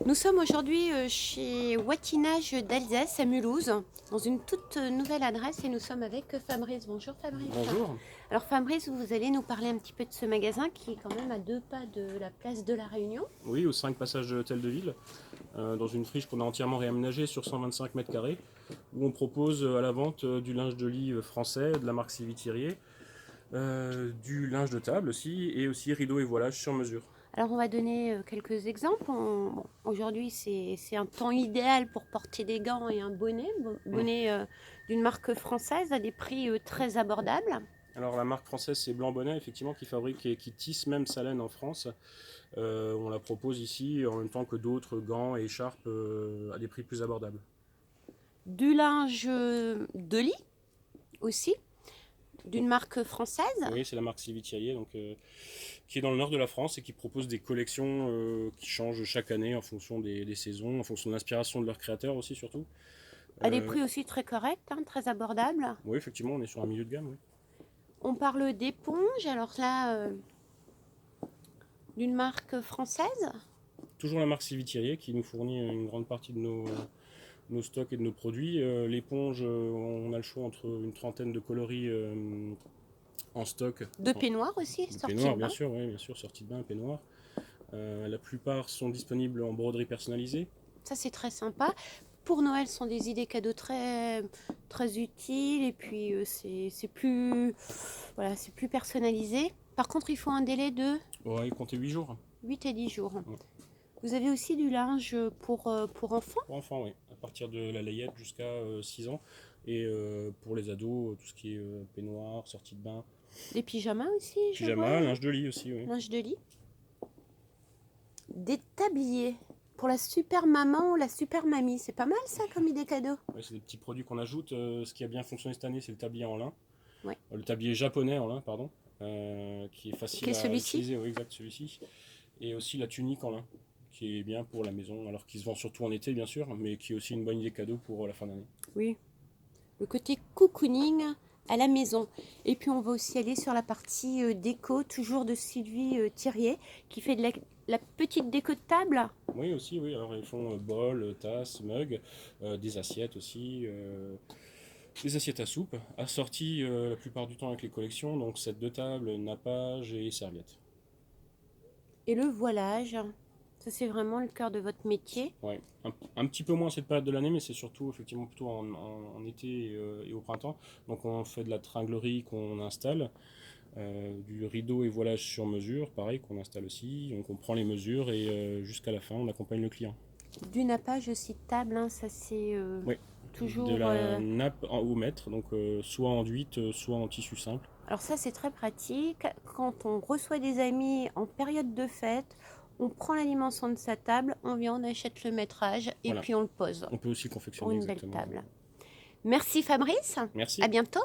Nous sommes aujourd'hui chez Watinage d'Alsace à Mulhouse, dans une toute nouvelle adresse et nous sommes avec Fabrice. Bonjour Fabrice. Bonjour. Alors Fabrice, vous allez nous parler un petit peu de ce magasin qui est quand même à 2 pas de la place de la Réunion. Oui, au 5 passage de l'Hôtel de Ville, dans une friche qu'on a entièrement réaménagée sur 125 mètres carrés, où on propose à la vente du linge de lit français, de la marque Sylvie-Thirier, du linge de table aussi, et aussi rideaux et voilages sur mesure. Alors on va donner quelques exemples. Aujourd'hui c'est un temps idéal pour porter des gants et un bonnet d'une marque française à des prix très abordables. Alors la marque française c'est Blanc Bonnet, effectivement, qui fabrique et qui tisse même sa laine en France. On la propose ici en même temps que d'autres gants et écharpes à des prix plus abordables. Du linge de lit aussi, d'une marque française. Oui, c'est la marque Sylvie-Thirier, qui est dans le nord de la France et qui propose des collections qui changent chaque année en fonction des saisons, en fonction de l'inspiration de leurs créateurs aussi surtout. À des prix aussi très corrects, hein, très abordables. Oui, effectivement, on est sur un milieu de gamme. Oui. On parle d'éponges, alors là, d'une marque française. Toujours la marque Sylvie-Thirier qui nous fournit une grande partie de nos stocks et de nos produits. L'éponge, on a le choix entre une trentaine de coloris en stock. De peignoir aussi, sortie Peignoir, de bain. bien sûr, oui, bien sûr, sortie de bain, peignoir. La plupart sont disponibles en broderie personnalisée. Ça, c'est très sympa. Pour Noël, ce sont des idées cadeaux très, très utiles. Et puis, c'est plus, voilà, c'est plus personnalisé. Par contre, il faut un délai de Ouais, comptez 8 jours. 8 et 10 jours. Ouais. Vous avez aussi du linge pour enfants. Pour enfants, oui. À partir de la layette jusqu'à 6 ans. Et pour les ados, tout ce qui est peignoir, sortie de bain. Des pyjamas aussi, je Pyjama, vois. linge de lit aussi, oui. Linge de lit. Des tabliers pour la super maman ou la super mamie. C'est pas mal ça comme idée cadeau. Ouais, c'est des petits produits qu'on ajoute. Ce qui a bien fonctionné cette année, c'est le tablier en lin. Ouais. Le tablier japonais en lin, pardon. Qui est facile à celui-ci. utiliser, oui, exact, celui-ci. Et aussi la tunique en lin, qui est bien pour la maison, alors qu'il se vend surtout en été, bien sûr, mais qui est aussi une bonne idée cadeau pour la fin d'année. Oui. Le côté cocooning à la maison. Et puis on va aussi aller sur la partie déco, toujours de Sylvie Thirier, qui fait de la petite déco de table. Oui, aussi, oui. Alors ils font bol, tasses, mugs, des assiettes aussi, des assiettes à soupe, assorties la plupart du temps avec les collections, donc set de table, nappage et serviettes. Et le voilage, ça c'est vraiment le cœur de votre métier. Ouais. Un petit peu moins cette période de l'année, mais c'est surtout effectivement plutôt en été et au printemps. Donc on fait de la tringlerie qu'on installe, du rideau et voilage sur mesure, pareil qu'on installe aussi. Donc on prend les mesures et jusqu'à la fin on accompagne le client. Du nappage aussi de table, hein, ça c'est Oui. toujours... De la nappe au mètre, donc soit enduite, soit en tissu simple. Alors ça c'est très pratique. Quand on reçoit des amis en période de fête, on prend la dimension de sa table, on vient, on achète le métrage et Voilà. puis on le pose On peut aussi pour confectionner une belle exactement. table. Merci Fabrice, Merci. à bientôt.